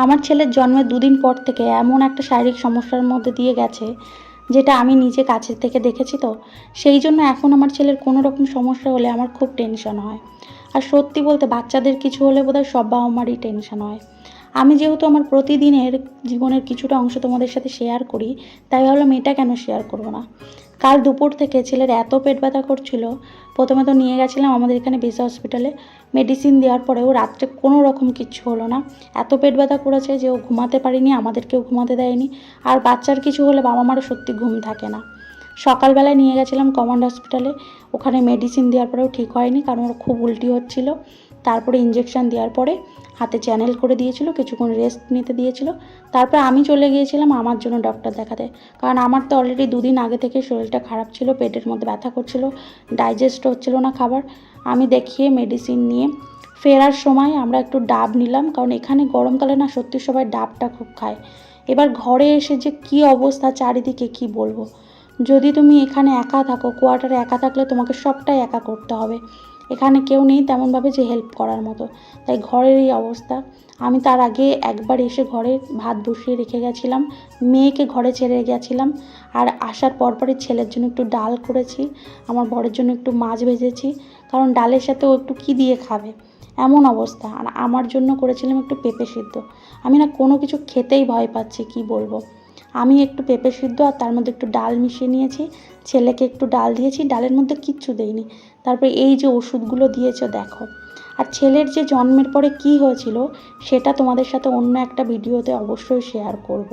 আমার ছেলের জন্মের দুদিন পর থেকে এমন একটা শারীরিক সমস্যার মধ্যে দিয়ে গেছে, যেটা আমি নিজে কাছে থেকে দেখেছি তো। সেই জন্য এখন আমার ছেলের কোনো রকম সমস্যা হলে আমার খুব টেনশন হয়। আর সত্যি বলতে বাচ্চাদের কিছু হলে বোধহয় সব বাবা মারই টেনশন হয়। আমি যেহেতু আমার প্রতিদিনের জীবনের কিছুটা অংশ তোমাদের সাথে শেয়ার করি, তাই ভাবলাম এটা কেন শেয়ার করবো না। কাল দুপুর থেকে ছেলের এত পেট ব্যথা করছিল, প্রথমে তো নিয়ে গেছিলাম আমাদের এখানে বেসা হসপিটালে। মেডিসিন দেওয়ার পরেও রাত্রে কোনো রকম কিচ্ছু হলো না। এত পেট ব্যথা করেছে যে ও ঘুমাতে পারিনি, আমাদেরকেও ঘুমাতে দেয়নি। আর বাচ্চার কিছু হলে বাবা মারও সত্যি ঘুম থাকে না। সকালবেলায় নিয়ে গেছিলাম কমান্ড হসপিটালে। ওখানে মেডিসিন দেওয়ার পরেও ঠিক হয়নি, কারণ ওর খুব উল্টি হচ্ছিল। তারপরে ইঞ্জেকশন দেওয়ার পরে হাতে চ্যানেল করে দিয়েছিল, কিছুক্ষণ রেস্ট নিতে দিয়েছিল। তারপর আমি চলে গিয়েছিলাম আমার জন্য ডক্টর দেখাতে, কারণ আমার তো অলরেডি দুদিন আগে থেকে শরীরটা খারাপ ছিল, পেটের মধ্যে ব্যথা করছিল, ডাইজেস্ট হচ্ছিল না খাবার। আমি দেখিয়ে মেডিসিন নিয়ে ফেরার সময় আমরা একটু ডাব নিলাম, কারণ এখানে গরমকালে না সত্যি সবাই ডাবটা খুব খায়। এবার ঘরে এসে যে কী অবস্থা চারিদিকে কি বলবো। যদি তুমি এখানে একা থাকো, কোয়ার্টারে একা থাকলে তোমাকে সবটাই একা করতে হবে। এখানে কেউ নেই তেমনভাবে যে হেল্প করার মতো, তাই ঘরের এই অবস্থা। আমি তার আগে একবার এসে ঘরে ভাত বসিয়ে রেখে গেছিলাম, মেয়েকে ঘরে ছেড়ে গেছিলাম। আর আসার পরপরই ছেলের জন্য একটু ডাল করেছি, আমার বরের জন্য একটু মাছ ভেজেছি, কারণ ডালের সাথে ও একটু কী দিয়ে খাবে, এমন অবস্থা। আর আমার জন্য করেছিলাম একটু পেঁপে সিদ্ধ। আমি না কোনো কিছু খেতেই ভয় পাচ্ছি, কি বলবো। আমি একটু পেঁপে সিদ্ধ আর তার মধ্যে একটু ডাল মিশিয়ে নিয়েছি, ছেলেকে একটু ডাল দিয়েছি, ডালের মধ্যে কিচ্ছু দেইনি। তারপরে এই যে ওষুধগুলো দিয়েছো দেখো। আর ছেলের যে জন্মের পরে কি হয়েছিল সেটা তোমাদের সাথে অন্য একটা ভিডিওতে অবশ্যই শেয়ার করব।